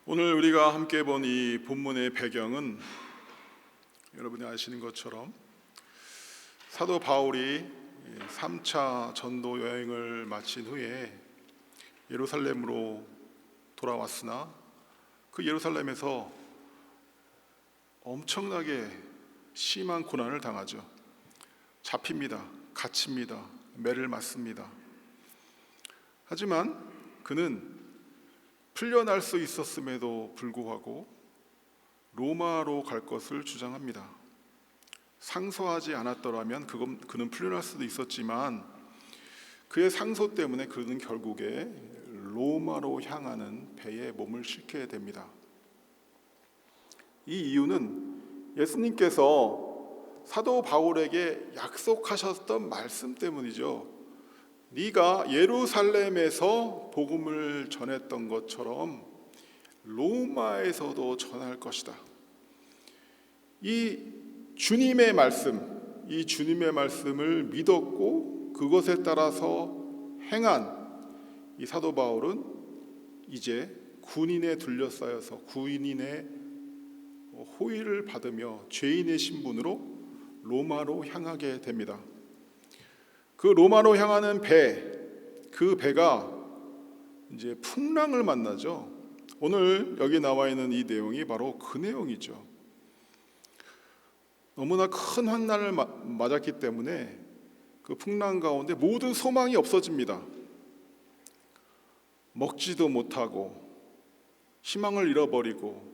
오늘 우리가 함께 본 이 본문의 배경은 여러분이 아시는 것처럼 사도 바울이 3차 전도 여행을 마친 후에 예루살렘으로 돌아왔으나 그 예루살렘에서 엄청나게 심한 고난을 당하죠. 잡힙니다. 갇힙니다. 매를 맞습니다. 하지만 그는 풀려날 수 있었음에도 불구하고 로마로 갈 것을 주장합니다. 상소하지 않았더라면 그는 풀려날 수도 있었지만 그의 상소 때문에 그는 결국에 로마로 향하는 배에 몸을 싣게 됩니다. 이 이유는 예수님께서 사도 바울에게 약속하셨던 말씀 때문이죠. 네가 예루살렘에서 복음을 전했던 것처럼 로마에서도 전할 것이다. 이 주님의 말씀을 믿었고 그것에 따라서 행한 이 사도 바울은 이제 군인에 둘러싸여서 군인의 호의를 받으며 죄인의 신분으로 로마로 향하게 됩니다. 그 로마로 향하는 그 배가 이제 풍랑을 만나죠. 오늘 여기 나와 있는 이 내용이 바로 그 내용이죠. 너무나 큰 환난을 맞았기 때문에 그 풍랑 가운데 모든 소망이 없어집니다. 먹지도 못하고 희망을 잃어버리고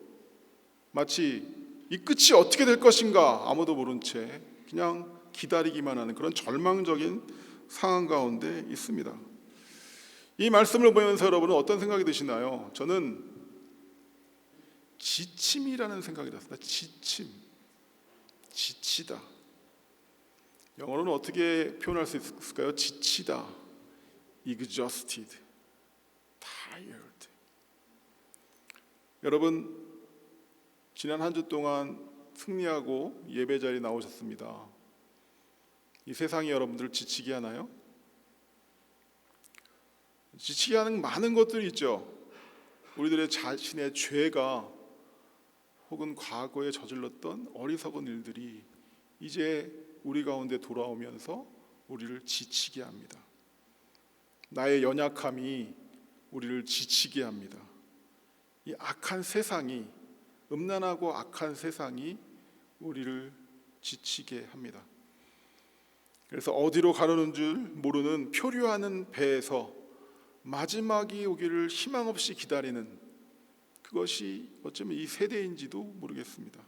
마치 이 끝이 어떻게 될 것인가 아무도 모른 채 그냥 기다리기만 하는 그런 절망적인 상황 가운데 있습니다. 이 말씀을 보면서 여러분은 어떤 생각이 드시나요? 저는 지침이라는 생각이 들었습니다. 지치다. 영어로는 어떻게 표현할 수 있을까요? 지치다, exhausted, tired. 여러분 지난 한 주 동안 승리하고 예배 자리에 나오셨습니다. 이 세상이 여러분들을 지치게 하나요? 지치게 하는 많은 것들이 있죠. 우리들의 자신의 죄가 혹은 과거에 저질렀던 어리석은 일들이 이제 우리 가운데 돌아오면서 우리를 지치게 합니다. 나의 연약함이 우리를 지치게 합니다. 이 악한 세상이, 음란하고 악한 세상이 우리를 지치게 합니다. 그래서 어디로 가려는 줄 모르는 표류하는 배에서 마지막이 오기를 희망 없이 기다리는 그것이 어쩌면 이 세대인지도 모르겠습니다.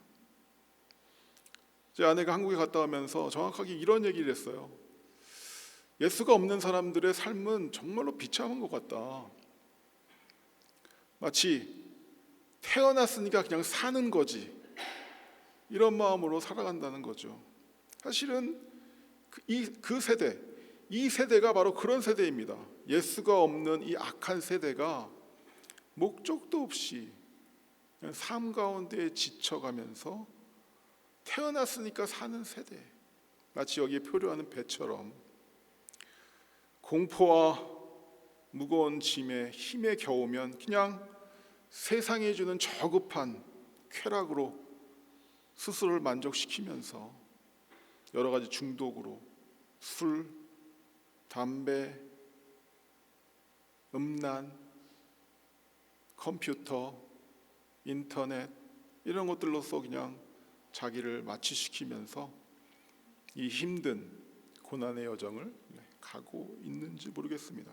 제 아내가 한국에 갔다 오면서 정확하게 이런 얘기를 했어요. 예수가 없는 사람들의 삶은 정말로 비참한 것 같다. 마치 태어났으니까 그냥 사는 거지, 이런 마음으로 살아간다는 거죠. 사실은 이 세대가 바로 그런 세대입니다. 예수가 없는 이 악한 세대가 목적도 없이 그냥 삶 가운데 지쳐가면서 태어났으니까 사는 세대, 마치 여기에 표류하는 배처럼 공포와 무거운 짐에 힘에 겨우면 그냥 세상이 주는 저급한 쾌락으로 스스로를 만족시키면서 여러 가지 중독으로 술, 담배, 음란, 컴퓨터, 인터넷 이런 것들로서 그냥 자기를 마취시키면서 이 힘든 고난의 여정을 가고 있는지 모르겠습니다.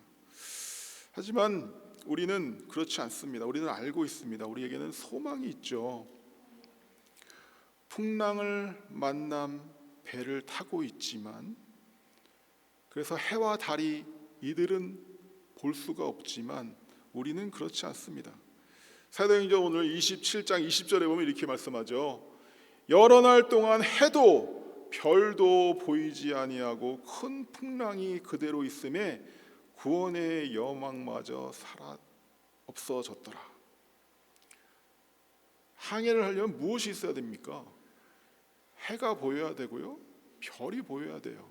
하지만 우리는 그렇지 않습니다. 우리는 알고 있습니다. 우리에게는 소망이 있죠. 풍랑을 만난 배를 타고 있지만, 그래서 해와 달이 이들은 볼 수가 없지만 우리는 그렇지 않습니다. 사도행전 오늘 27장 20절에 보면 이렇게 말씀하죠. 여러 날 동안 해도 별도 보이지 아니하고 큰 풍랑이 그대로 있음에 구원의 여망마저 없어졌더라. 항해를 하려면 무엇이 있어야 됩니까? 해가 보여야 되고요, 별이 보여야 돼요.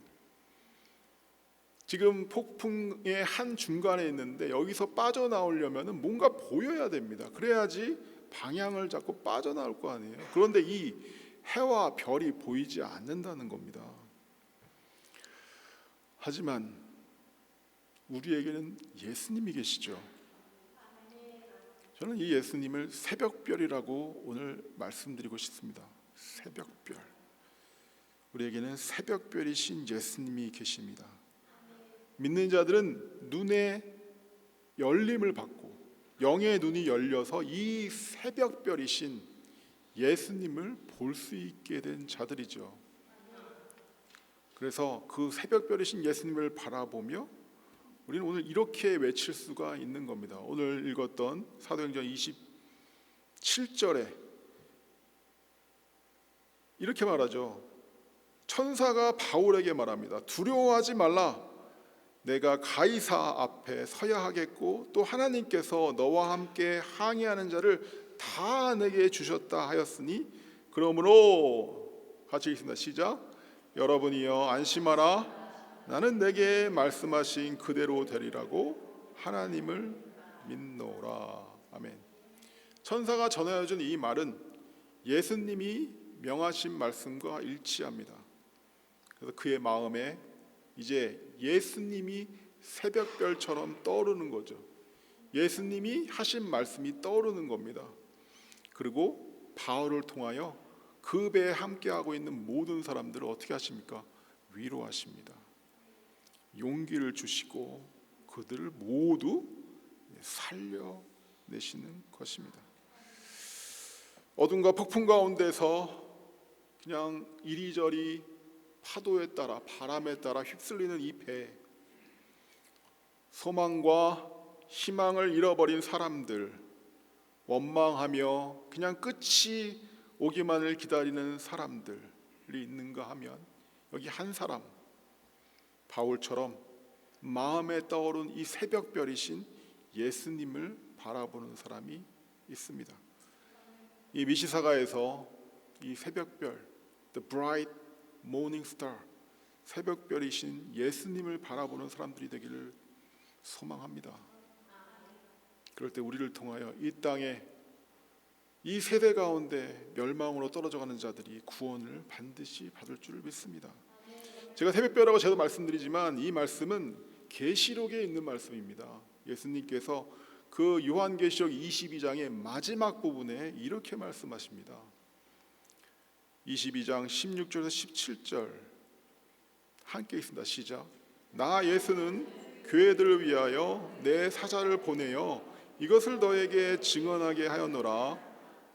지금 폭풍의 한 중간에 있는데 여기서 빠져나오려면 뭔가 보여야 됩니다. 그래야지 방향을 잡고 빠져나올 거 아니에요. 그런데 이 해와 별이 보이지 않는다는 겁니다. 하지만 우리에게는 예수님이 계시죠. 저는 이 예수님을 새벽별이라고 오늘 말씀드리고 싶습니다. 새벽별. 우리에게는 새벽별이신 예수님이 계십니다. 믿는 자들은 눈의 열림을 받고 영의 눈이 열려서 이 새벽별이신 예수님을 볼 수 있게 된 자들이죠. 그래서 그 새벽별이신 예수님을 바라보며 우리는 오늘 이렇게 외칠 수가 있는 겁니다. 오늘 읽었던 사도행전 27절에 이렇게 말하죠. 천사가 바울에게 말합니다. 두려워하지 말라. 내가 가이사 앞에 서야 하겠고 또 하나님께서 너와 함께 항해하는 자를 다 내게 주셨다 하였으니 그러므로 같이 읽습니다. 시작. 여러분이여 안심하라. 나는 내게 말씀하신 그대로 되리라고 하나님을 믿노라. 아멘. 천사가 전하여준 이 말은 예수님이 명하신 말씀과 일치합니다. 그래서 그의 마음에 이제 예수님이 새벽별처럼 떠오르는 거죠. 예수님이 하신 말씀이 떠오르는 겁니다. 그리고 바울을 통하여 그 배에 함께하고 있는 모든 사람들을 어떻게 하십니까? 위로하십니다. 용기를 주시고 그들을 모두 살려내시는 것입니다. 어둠과 폭풍 가운데서 그냥 이리저리 파도에 따라 바람에 따라 휩쓸리는 이 배, 소망과 희망을 잃어버린 사람들, 원망하며 그냥 끝이 오기만을 기다리는 사람들이 있는가 하면 여기 한 사람, 바울처럼 마음에 떠오른 이 새벽별이신 예수님을 바라보는 사람이 있습니다. 이 미시사가에서 이 새벽별, the bright morning star, 새벽별이신 예수님을 바라보는 사람들이 되기를 소망합니다. 그럴 때 우리를 통하여 이 땅에 이 세대 가운데 멸망으로 떨어져가는 자들이 구원을 반드시 받을 줄을 믿습니다. 제가 새벽별이라고 제가 말씀드리지만 이 말씀은 계시록에 있는 말씀입니다. 예수님께서 그 요한계시록 22장의 마지막 부분에 이렇게 말씀하십니다. 22장 16절에서 17절 함께 있습니다. 시작. 나 예수는 교회들을 위하여 내 사자를 보내어 이것을 너에게 증언하게 하였노라.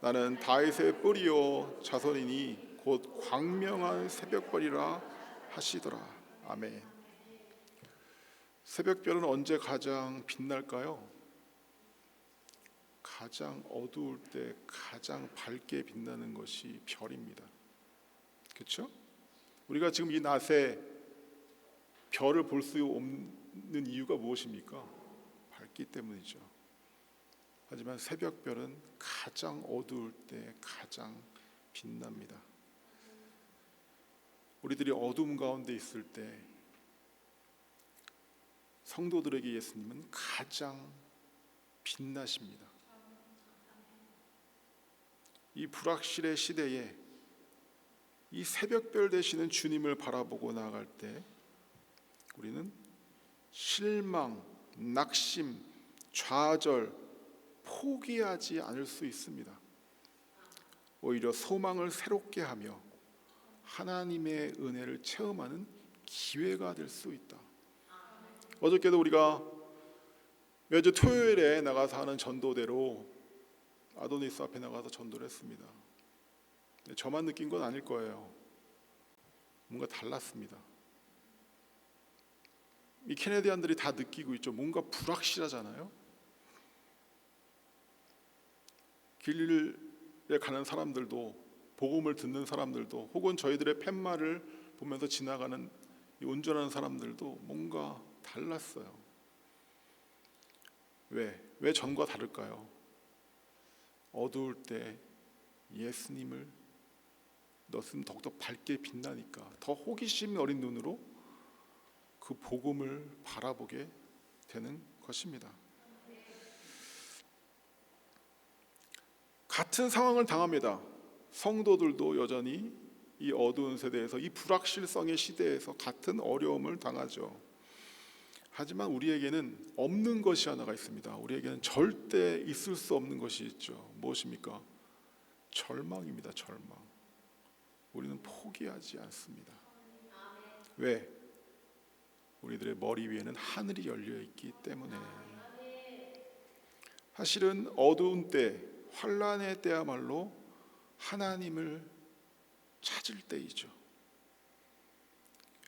나는 다윗의 뿌리요 자손이니 곧 광명한 새벽별이라 하시더라. 아멘. 새벽별은 언제 가장 빛날까요? 가장 어두울 때 가장 밝게 빛나는 것이 별입니다. 그렇죠? 우리가 지금 이 낮에 별을 볼 수 없는 이유가 무엇입니까? 밝기 때문이죠. 하지만 새벽별은 가장 어두울 때 가장 빛납니다. 우리들이 어둠 가운데 있을 때 성도들에게 예수님은 가장 빛나십니다. 이 불확실의 시대에 이 새벽별 되시는 주님을 바라보고 나아갈 때 우리는 실망, 낙심, 좌절, 포기하지 않을 수 있습니다. 오히려 소망을 새롭게 하며 하나님의 은혜를 체험하는 기회가 될 수 있다. 어저께도 우리가 매주 토요일에 나가서 하는 전도대로 아도니스 앞에 나가서 전도를 했습니다. 저만 느낀 건 아닐 거예요. 뭔가 달랐습니다. 이 캐네디안들이 다 느끼고 있죠. 뭔가 불확실하잖아요. 길에 가는 사람들도, 복음을 듣는 사람들도, 혹은 저희들의 팻말을 보면서 지나가는 이 운전하는 사람들도 뭔가 달랐어요. 왜 전과 다를까요? 어두울 때 예수님을 넣었으면 더욱더 밝게 빛나니까 더 호기심 어린 눈으로 그 그 복음을 바라보게 되는 것입니다. 같은 상황을 당합니다. 성도들도 여전히 이 어두운 세대에서, 이 불확실성의 시대에서 같은 어려움을 당하죠. 하지만 우리에게는 없는 것이 하나가 있습니다. 우리에게는 절대 있을 수 없는 것이 있죠. 무엇입니까? 절망입니다. 절망. 우리는 포기하지 않습니다. 왜? 우리들의 머리 위에는 하늘이 열려 있기 때문에. 사실은 어두운 때, 환난의 때야말로 하나님을 찾을 때이죠.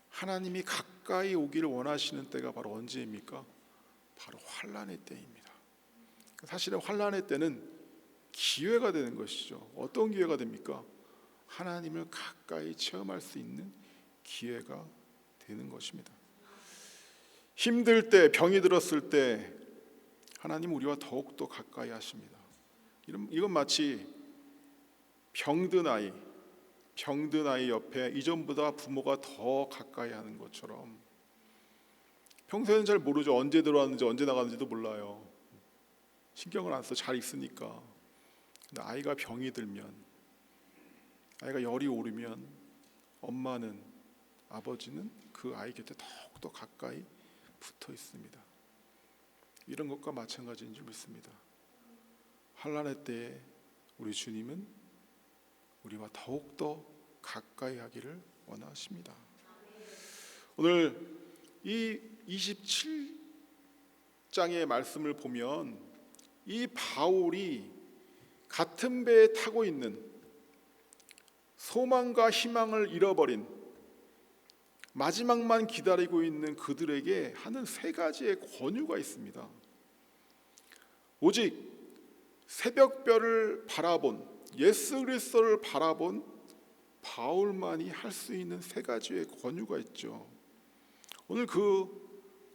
하나님이 가까이 오기를 원하시는 때가 바로 언제입니까? 바로 환난의 때입니다. 사실은 환난의 때는 기회가 되는 것이죠. 어떤 기회가 됩니까? 하나님을 가까이 체험할 수 있는 기회가 되는 것입니다. 힘들 때, 병이 들었을 때 하나님 우리와 더욱더 가까이 하십니다. 이건 마치 병든 아이 옆에 이전보다 부모가 더 가까이 하는 것처럼, 평소에는 잘 모르죠. 언제 들어왔는지 언제 나갔는지도 몰라요. 신경을 안 써. 잘 있으니까. 근데 아이가 병이 들면, 아이가 열이 오르면 엄마는, 아버지는 그 아이 곁에 더욱더 가까이 붙어 있습니다. 이런 것과 마찬가지인 줄 믿습니다. 환난의 때에 우리 주님은 우리와 더욱더 가까이 하기를 원하십니다. 오늘 이 27장의 말씀을 보면 이 바울이 같은 배에 타고 있는, 소망과 희망을 잃어버린, 마지막만 기다리고 있는 그들에게 하는 세 가지의 권유가 있습니다. 오직 새벽별을 바라본, 예수 그리스도를 바라본 바울만이 할 수 있는 세 가지의 권유가 있죠. 오늘 그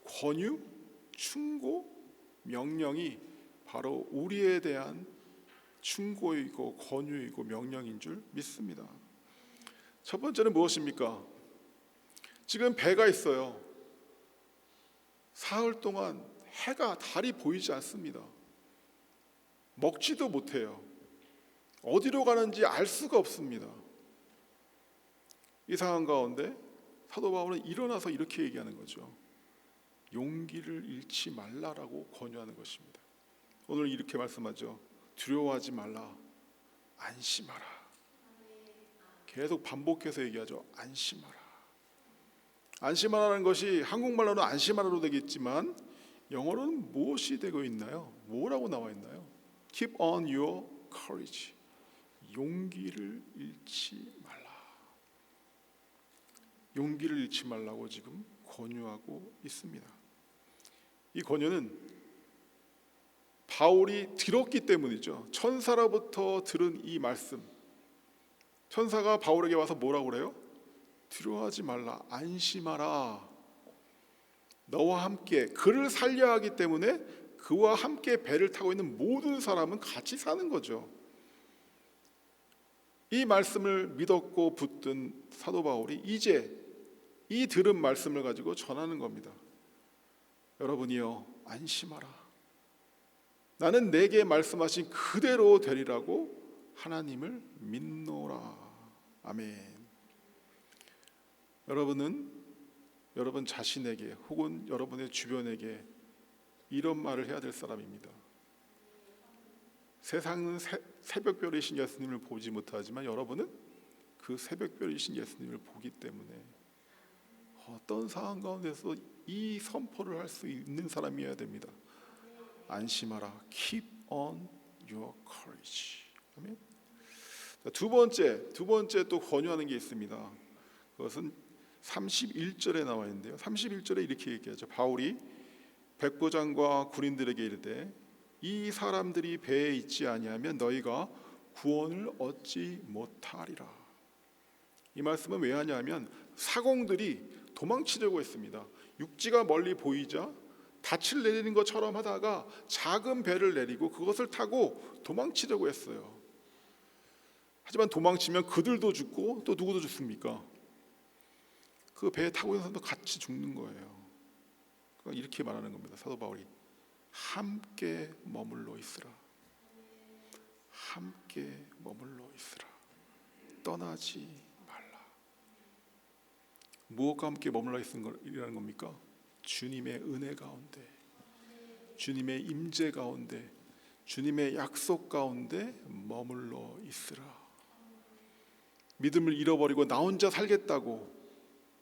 권유, 충고, 명령이 바로 우리에 대한 충고이고 권유이고 명령인 줄 믿습니다. 첫 번째는 무엇입니까? 지금 배가 있어요. 사흘 동안 달이 보이지 않습니다. 먹지도 못해요. 어디로 가는지 알 수가 없습니다. 이 상황 가운데 사도 바울은 일어나서 이렇게 얘기하는 거죠. 용기를 잃지 말라라고 권유하는 것입니다. 오늘 이렇게 말씀하죠. 두려워하지 말라, 안심하라. 계속 반복해서 얘기하죠. 안심하라. 안심하라는 것이 한국말로는 안심하라로 되겠지만 영어로는 무엇이 되고 있나요? 뭐라고 나와 있나요? Keep on your courage. 용기를 잃지 말라. 용기를 잃지 말라고 지금 권유하고 있습니다. 이 권유는 바울이 들었기 때문이죠. 천사로부터 들은 이 말씀. 천사가 바울에게 와서 뭐라고 그래요? 두려워하지 말라, 안심하라. 너와 함께, 그를 살려야 하기 때문에 그와 함께 배를 타고 있는 모든 사람은 같이 사는 거죠. 이 말씀을 믿었고 붙든 사도 바울이 이제 이 들은 말씀을 가지고 전하는 겁니다. 여러분이여, 안심하라. 나는 내게 말씀하신 그대로 되리라고 하나님을 믿노라. 아멘. 여러분은 여러분 자신에게 혹은 여러분의 주변에게 이런 말을 해야 될 사람입니다. 세상은 새벽별이신 예수님을 보지 못하지만 여러분은 그 새벽별이신 예수님을 보기 때문에 어떤 상황 가운데서 이 선포를 할 수 있는 사람이어야 됩니다. 안심하라. Keep on your courage. 아멘. 두 번째 또 권유하는 게 있습니다. 그것은 31절에 나와 있는데요. 31절에 이렇게 얘기하죠. 바울이 백부장과 군인들에게 이르되 이 사람들이 배에 있지 아니하면 너희가 구원을 얻지 못하리라. 이 말씀은 왜 하냐면 사공들이 도망치려고 했습니다. 육지가 멀리 보이자 닻을 내리는 것처럼 하다가 작은 배를 내리고 그것을 타고 도망치려고 했어요. 하지만 도망치면 그들도 죽고 또 누구도 죽습니까? 그 배에 타고 있는 사람도 같이 죽는 거예요. 이렇게 말하는 겁니다. 사도 바울이 함께 머물러 있으라. 함께 머물러 있으라. 떠나지 말라. 무엇과 함께 머물러 있으라는 겁니까? 주님의 은혜 가운데, 주님의 임재 가운데, 주님의 약속 가운데 머물러 있으라. 믿음을 잃어버리고 나 혼자 살겠다고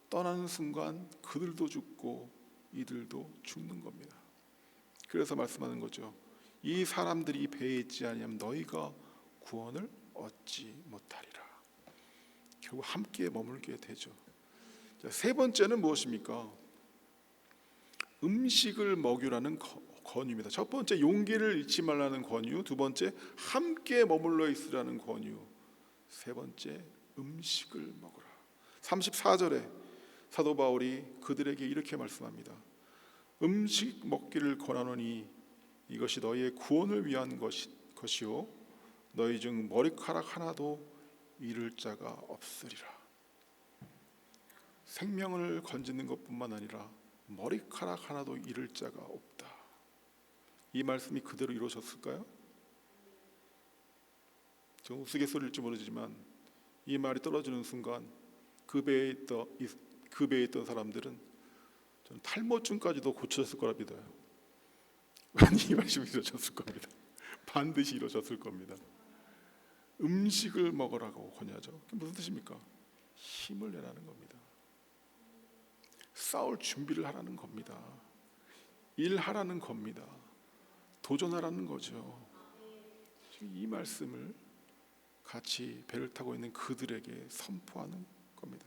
떠나는 순간 그들도 죽고 이들도 죽는 겁니다. 그래서 말씀하는 거죠. 이 사람들이 배에 있지 아니하면 너희가 구원을 얻지 못하리라. 결국 함께 머물게 되죠. 자, 세 번째는 무엇입니까? 음식을 먹으라는 권유입니다. 첫 번째 용기를 잃지 말라는 권유, 두 번째 함께 머물러 있으라는 권유, 세 번째 음식을 먹으라. 34절에 사도 바울이 그들에게 이렇게 말씀합니다. 음식 먹기를 권하노니 이것이 너희의 구원을 위한 것이요 너희 중 머리카락 하나도 잃을 자가 없으리라. 생명을 건지는 것뿐만 아니라 머리카락 하나도 잃을 자가 없다. 이 말씀이 그대로 이루어졌을까요? 좀 우스갯소리일지 모르지만 이 말이 떨어지는 순간 그 배에 있던 사람들은 저는 탈모증까지도 고쳐졌을 거라 믿어요. 이 말씀이 이루어졌을 겁니다. 반드시 이루어졌을 겁니다. 음식을 먹으라고 권하죠. 그게 무슨 뜻입니까? 힘을 내라는 겁니다. 싸울 준비를 하라는 겁니다. 일하라는 겁니다. 도전하라는 거죠. 이 말씀을 같이 배를 타고 있는 그들에게 선포하는 겁니다.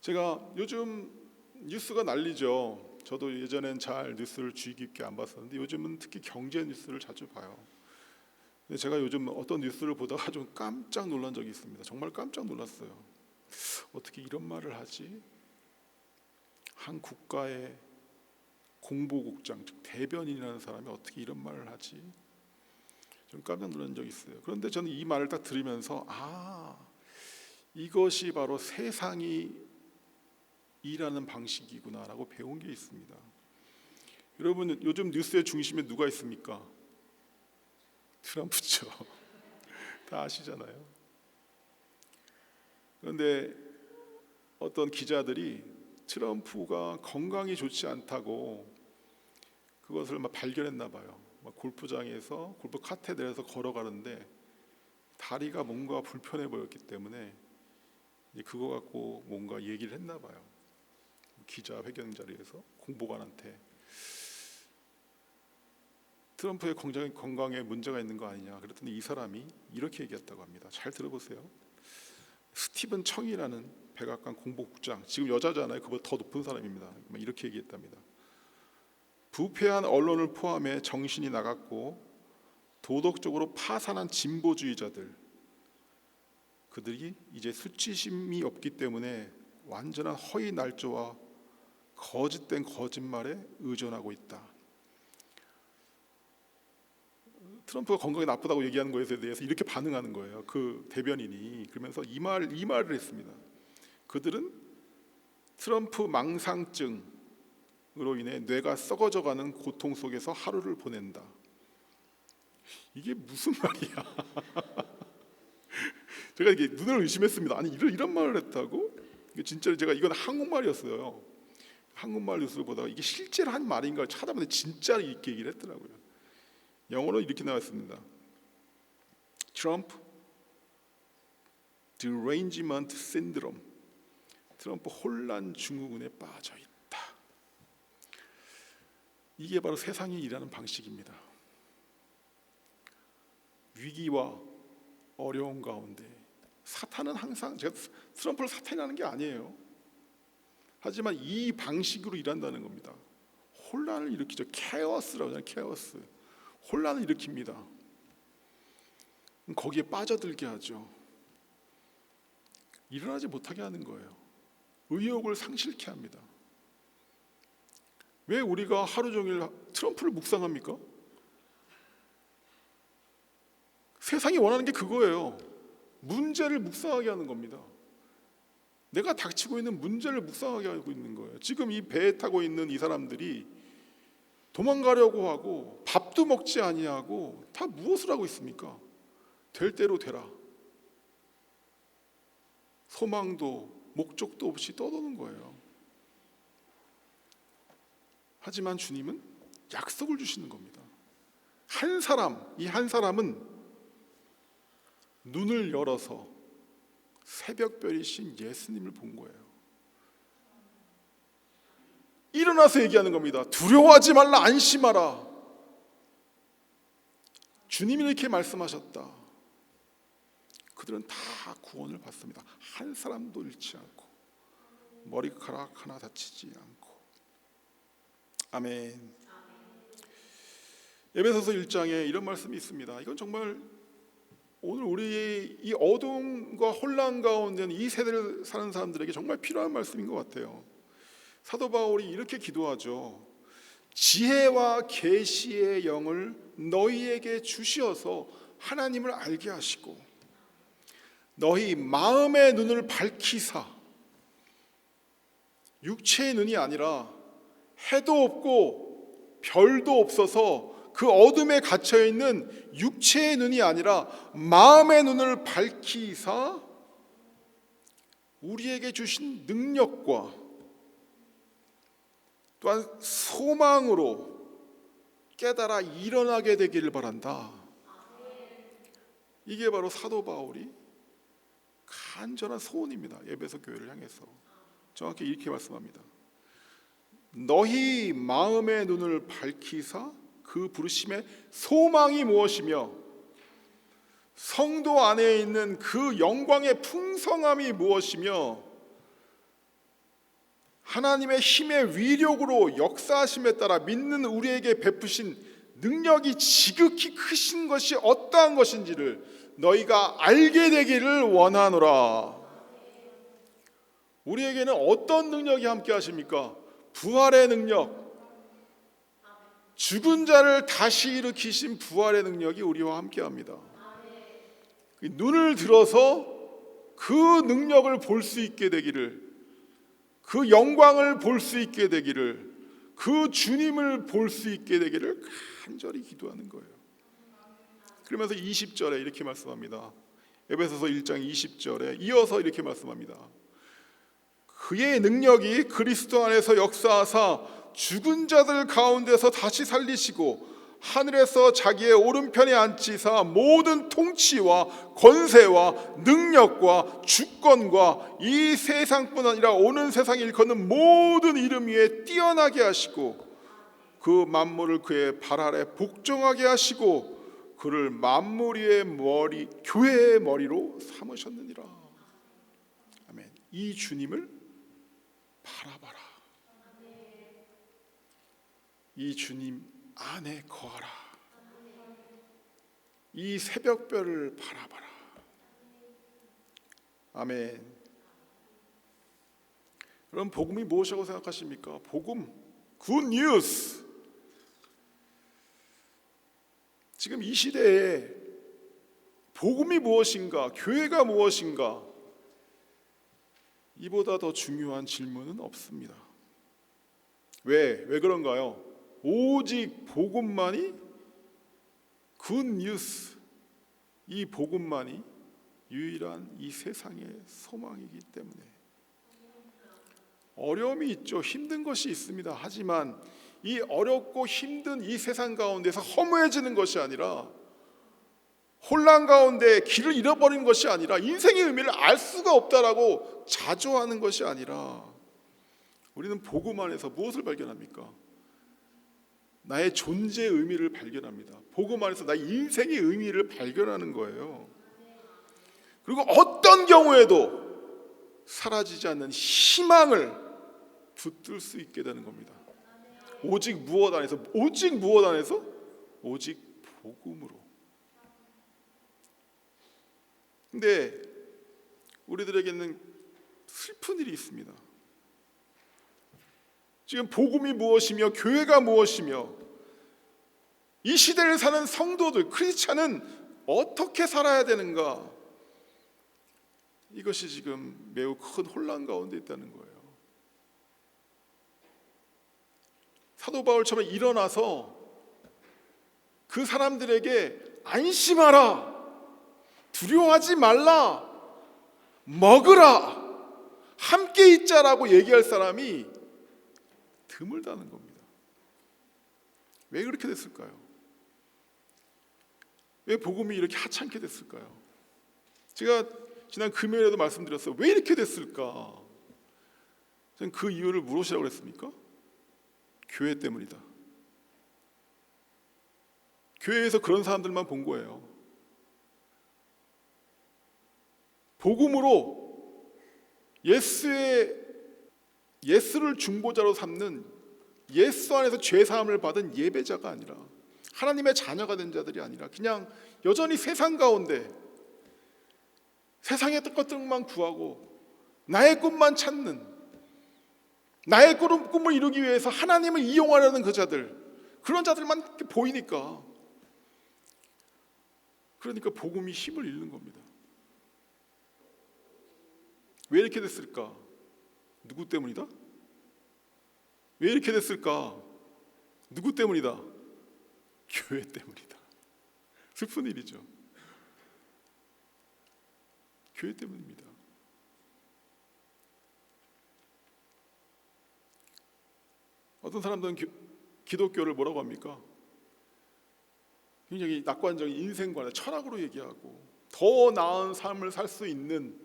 제가 요즘 뉴스가 난리죠. 저도 예전엔 잘 뉴스를 주의 깊게 안 봤었는데 요즘은 특히 경제 뉴스를 자주 봐요. 근데 제가 요즘 어떤 뉴스를 보다가 좀 깜짝 놀란 적이 있습니다. 정말 깜짝 놀랐어요. 어떻게 이런 말을 하지? 한 국가의 공보국장, 즉 대변인이라는 사람이 어떻게 이런 말을 하지? 좀 깜짝 놀란 적이 있어요. 그런데 저는 이 말을 딱 들으면서 이것이 바로 세상이 일하는 방식이구나라고 배운 게 있습니다. 여러분 요즘 뉴스의 중심에 누가 있습니까? 트럼프죠. 다 아시잖아요. 그런데 어떤 기자들이 트럼프가 건강이 좋지 않다고 그것을 막 발견했나 봐요. 골프장에서 골프 카트에 내려서 걸어가는데 다리가 뭔가 불편해 보였기 때문에 그거 갖고 뭔가 얘기를 했나 봐요. 기자회견 자리에서 공보관한테 트럼프의 건강에 문제가 있는 거 아니냐 그랬더니 이 사람이 이렇게 얘기했다고 합니다. 잘 들어보세요. 스티븐 청이라는 백악관 공보국장, 지금 여자잖아요. 그보다 더 높은 사람입니다. 이렇게 얘기했답니다. 부패한 언론을 포함해 정신이 나갔고 도덕적으로 파산한 진보주의자들, 그들이 이제 수치심이 없기 때문에 완전한 허위 날조와 거짓된 거짓말에 의존하고 있다. 트럼프가 건강이 나쁘다고 얘기하는 것에 대해서 이렇게 반응하는 거예요. 그 대변인이. 그러면서 이 말을 했습니다. 그들은 트럼프 망상증으로 인해 뇌가 썩어져가는 고통 속에서 하루를 보낸다. 이게 무슨 말이야? 제가 이게 눈을 의심했습니다. 아니 이런 말을 했다고? 진짜로 제가 이건 한국말이었어요. 한국말 뉴스를 보다가 이게 실제로 한 말인가를 찾아보는데 진짜 이렇게 얘기를 했더라고요. 영어로 이렇게 나왔습니다. Trump derangement syndrome. 트럼프 혼란 증후군에 빠져 있다. 이게 바로 세상이 일하는 방식입니다. 위기와 어려운 가운데 사탄은 항상, 제가 트럼프를 사탄이라는 게 아니에요. 하지만 이 방식으로 일한다는 겁니다. 혼란을 일으키죠. 케어스라고 하잖아요. 케어스. 혼란을 일으킵니다. 거기에 빠져들게 하죠. 일어나지 못하게 하는 거예요. 의욕을 상실케 합니다. 왜 우리가 하루 종일 트럼프를 묵상합니까? 세상이 원하는 게 그거예요. 문제를 묵상하게 하는 겁니다. 내가 닥치고 있는 문제를 묵상하게 하고 있는 거예요. 지금 이 배에 타고 있는 이 사람들이 도망가려고 하고 밥도 먹지 아니하고 다 무엇을 하고 있습니까? 될 대로 되라. 소망도 목적도 없이 떠도는 거예요. 하지만 주님은 약속을 주시는 겁니다. 이 한 사람은 눈을 열어서 새벽별이신 예수님을 본 거예요. 일어나서 얘기하는 겁니다. 두려워하지 말라, 안심하라. 주님이 이렇게 말씀하셨다. 그들은 다 구원을 받습니다. 한 사람도 잃지 않고 머리카락 하나 다치지 않고. 아멘. 에베소서 1장에 이런 말씀이 있습니다. 이건 정말 오늘 우리의 이 어둠과 혼란 가운데 이 세대를 사는 사람들에게 정말 필요한 말씀인 것 같아요. 사도 바울이 이렇게 기도하죠. 지혜와 계시의 영을 너희에게 주시어서 하나님을 알게 하시고 너희 마음의 눈을 밝히사. 육체의 눈이 아니라 해도 없고 별도 없어서 그 어둠에 갇혀있는 육체의 눈이 아니라 마음의 눈을 밝히사 우리에게 주신 능력과 또한 소망으로 깨달아 일어나게 되기를 바란다. 이게 바로 사도 바울이 간절한 소원입니다. 에베소 교회를 향해서 정확히 이렇게 말씀합니다. 너희 마음의 눈을 밝히사 그 부르심의 소망이 무엇이며 성도 안에 있는 그 영광의 풍성함이 무엇이며 하나님의 힘의 위력으로 역사하심에 따라 믿는 우리에게 베푸신 능력이 지극히 크신 것이 어떠한 것인지를 너희가 알게 되기를 원하노라. 우리에게는 어떤 능력이 함께 하십니까? 부활의 능력, 죽은 자를 다시 일으키신 부활의 능력이 우리와 함께합니다. 눈을 들어서 그 능력을 볼 수 있게 되기를, 그 영광을 볼 수 있게 되기를, 그 주님을 볼 수 있게 되기를 간절히 기도하는 거예요. 그러면서 20절에 이렇게 말씀합니다. 에베소서 1장 20절에 이어서 이렇게 말씀합니다. 그의 능력이 그리스도 안에서 역사하사 죽은 자들 가운데서 다시 살리시고 하늘에서 자기의 오른편에 앉히사 모든 통치와 권세와 능력과 주권과 이 세상뿐 아니라 오는 세상에 일컫는 모든 이름 위에 뛰어나게 하시고 그 만물을 그의 발 아래 복종하게 하시고 그를 만물 위의 머리, 교회의 머리로 삼으셨느니라. 아멘. 이 주님을 바라봐라. 이 주님 안에 거하라. 이 새벽별을 바라봐라. 아멘. 그럼 복음이 무엇이라고 생각하십니까? 복음, 굿 뉴스. 지금 이 시대에 복음이 무엇인가, 교회가 무엇인가, 이보다 더 중요한 질문은 없습니다. 왜 그런가요? 오직 복음만이, 굿 뉴스, 이 복음만이 유일한 이 세상의 소망이기 때문에. 어려움이 있죠. 힘든 것이 있습니다. 하지만 이 어렵고 힘든 이 세상 가운데서 허무해지는 것이 아니라, 혼란 가운데 길을 잃어버리는 것이 아니라, 인생의 의미를 알 수가 없다라고 자조하는 것이 아니라, 우리는 복음 안에서 무엇을 발견합니까? 나의 존재의 의미를 발견합니다. 복음 안에서 나의 인생의 의미를 발견하는 거예요. 그리고 어떤 경우에도 사라지지 않는 희망을 붙들 수 있게 되는 겁니다. 오직 무엇 안에서? 오직 무엇 안에서? 오직 복음으로. 근데 우리들에게는 슬픈 일이 있습니다. 지금 복음이 무엇이며 교회가 무엇이며 이 시대를 사는 성도들, 크리스찬은 어떻게 살아야 되는가? 이것이 지금 매우 큰 혼란 가운데 있다는 거예요. 사도 바울처럼 일어나서 그 사람들에게 안심하라, 두려워하지 말라, 먹으라, 함께 있자라고 얘기할 사람이 드물다는 겁니다. 왜 그렇게 됐을까요? 왜 복음이 이렇게 하찮게 됐을까요? 제가 지난 금요일에도 말씀드렸어요. 왜 이렇게 됐을까? 저는 그 이유를 무엇이라고 그랬습니까? 교회 때문이다. 교회에서 그런 사람들만 본 거예요. 복음으로 예수를 중보자로 삼는, 예수 안에서 죄사함을 받은 예배자가 아니라, 하나님의 자녀가 된 자들이 아니라 그냥 여전히 세상 가운데 세상의 것들만 구하고 나의 꿈만 찾는, 나의 꿈을 이루기 위해서 하나님을 이용하려는 그 자들, 그런 자들만 보이니까, 그러니까 복음이 힘을 잃는 겁니다. 왜 이렇게 됐을까? 누구 때문이다? 왜 이렇게 됐을까? 누구 때문이다? 교회 때문이다. 슬픈 일이죠. 교회 때문입니다. 어떤 사람들은 기독교를 뭐라고 합니까? 굉장히 낙관적인 인생관을 철학으로 얘기하고 더 나은 삶을 살 수 있는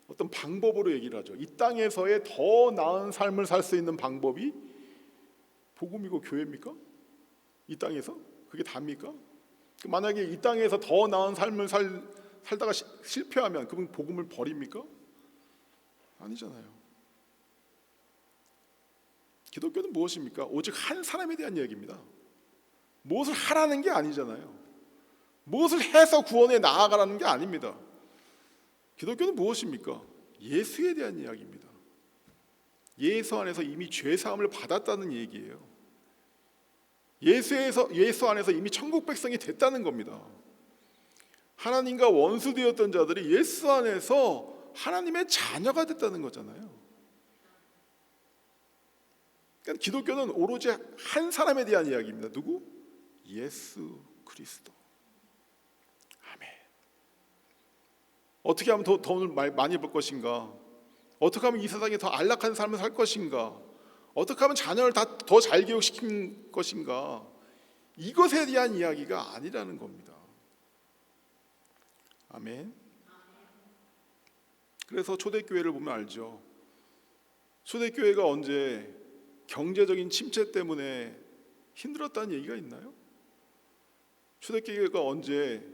어떤 방법으로 얘기를 하죠. 이 땅에서의 더 나은 삶을 살 수 있는 방법이 복음이고 교회입니까? 이 땅에서? 그게 답니까? 만약에 이 땅에서 더 나은 삶을 살다가 실패하면 그분 복음을 버립니까? 아니잖아요. 기독교는 무엇입니까? 오직 한 사람에 대한 이야기입니다. 무엇을 하라는 게 아니잖아요. 무엇을 해서 구원에 나아가라는 게 아닙니다. 기독교는 무엇입니까? 예수에 대한 이야기입니다. 예수 안에서 이미 죄사함을 받았다는 얘기예요. 예수 안에서 이미 천국 백성이 됐다는 겁니다. 하나님과 원수 되었던 자들이 예수 안에서 하나님의 자녀가 됐다는 거잖아요. 그러니까 기독교는 오로지 한 사람에 대한 이야기입니다. 누구? 예수 그리스도. 아멘. 어떻게 하면 더 돈을 많이 벌 것인가? 어떻게 하면 이 세상에 더 안락한 삶을 살 것인가? 어떻게 하면 자녀를 더 잘 교육시킨 것인가? 이것에 대한 이야기가 아니라는 겁니다. 아멘. 그래서 초대교회를 보면 알죠. 초대교회가 언제 경제적인 침체 때문에 힘들었다는 얘기가 있나요? 초대교회가 언제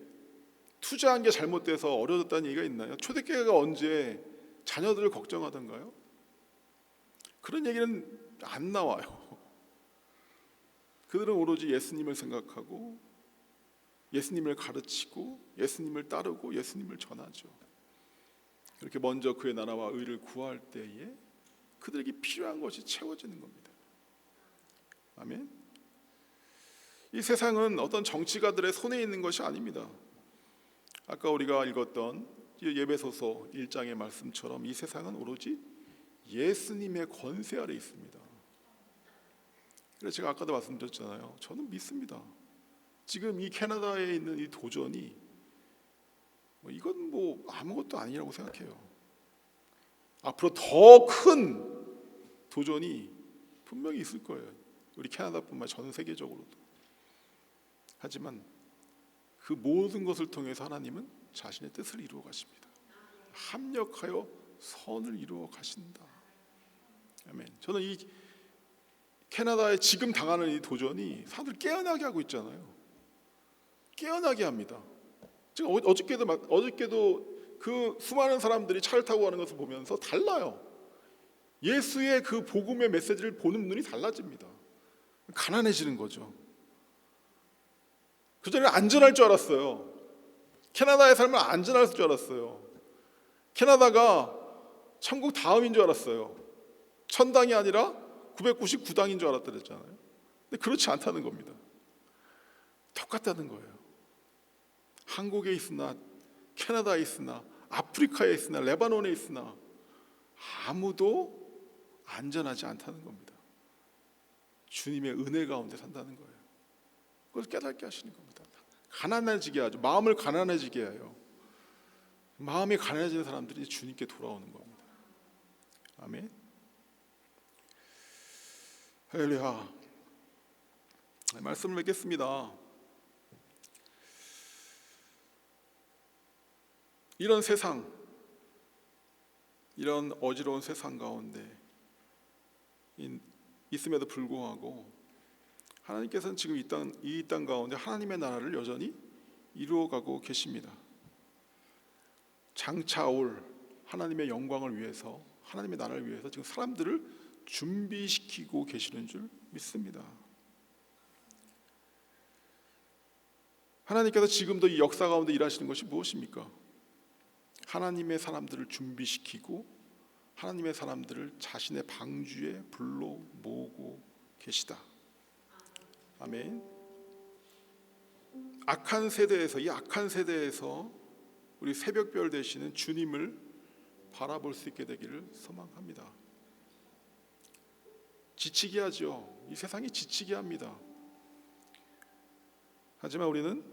투자한 게 잘못돼서 어려졌다는 얘기가 있나요? 초대교회가 언제 자녀들을 걱정하던가요? 그런 얘기는 안 나와요. 그들은 오로지 예수님을 생각하고 예수님을 가르치고 예수님을 따르고 예수님을 전하죠. 그렇게 먼저 그의 나라와 의를 구할 때에 그들에게 필요한 것이 채워지는 겁니다. 아멘. 이 세상은 어떤 정치가들의 손에 있는 것이 아닙니다. 아까 우리가 읽었던 예배소서 1장의 말씀처럼 이 세상은 오로지 예수님의 권세 아래 있습니다. 그래서 제가 아까도 말씀드렸잖아요. 저는 믿습니다. 지금 이 캐나다에 있는 이 도전이 이건 뭐 아무것도 아니라고 생각해요. 앞으로 더 큰 도전이 분명히 있을 거예요. 우리 캐나다뿐만 전 세계적으로도. 하지만 그 모든 것을 통해서 하나님은 자신의 뜻을 이루어 가십니다. 합력하여 선을 이루어 가신다. 아멘. 저는 이 캐나다에 지금 당하는 이 도전이 사람들 깨어나게 하고 있잖아요. 깨어나게 합니다. 제가 어저께도 그 수많은 사람들이 차를 타고 가는 것을 보면서 달라요. 예수의 그 복음의 메시지를 보는 눈이 달라집니다. 가난해지는 거죠. 그전에 안전할 줄 알았어요. 캐나다의 삶은 안전할 줄 알았어요. 캐나다가 천국 다음인 줄 알았어요. 천당이 아니라 999당인 줄 알았다 그랬잖아요. 근데 그렇지 않다는 겁니다. 똑같다는 거예요. 한국에 있으나 캐나다에 있으나 아프리카에 있으나 레바논에 있으나 아무도 안전하지 않다는 겁니다. 주님의 은혜 가운데 산다는 거예요. 그걸 깨닫게 하시는 겁니다. 가난해지게 하죠. 마음을 가난해지게 해요. 마음이 가난해지는 사람들이 주님께 돌아오는 겁니다. 아멘. 할렐루야. 말씀을 맺겠습니다. 이런 세상, 이런 어지러운 세상 가운데 있음에도 불구하고 하나님께서는 지금 이 땅 가운데 하나님의 나라를 여전히 이루어가고 계십니다. 장차 올 하나님의 영광을 위해서, 하나님의 나라를 위해서 지금 사람들을 준비시키고 계시는 줄 믿습니다. 하나님께서 지금도 이 역사 가운데 일하시는 것이 무엇입니까? 하나님의 사람들을 준비시키고 하나님의 사람들을 자신의 방주에 불러 모으고 계시다. 아멘. 악한 세대에서, 이 악한 세대에서 우리 새벽별 되시는 주님을 바라볼 수 있게 되기를 소망합니다. 지치게 하죠. 이 세상이 지치게 합니다. 하지만 우리는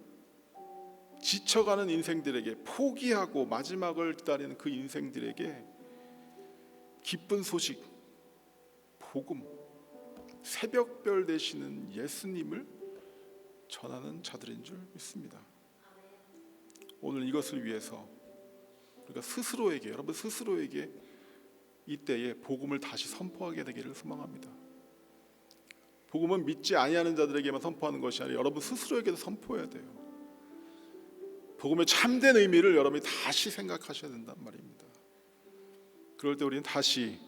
지쳐가는 인생들에게, 포기하고 마지막을 기다리는 그 인생들에게 기쁜 소식, 복음, 새벽별 되시는 예수님을 전하는 자들인 줄 믿습니다. 오늘 이것을 위해서 우리가 스스로에게, 여러분 스스로에게 이때에 복음을 다시 선포하게 되기를 소망합니다. 복음은 믿지 아니하는 자들에게만 선포하는 것이 아니라 여러분 스스로에게도 선포해야 돼요. 복음의 참된 의미를 여러분이 다시 생각하셔야 된단 말입니다. 그럴 때 우리는 다시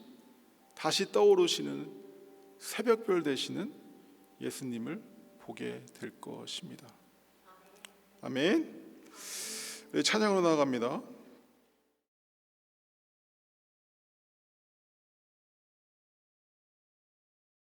떠오르시는 새벽별 되시는 예수님을 보게 될 것입니다. 아멘. 네, 찬양으로 나아갑니다.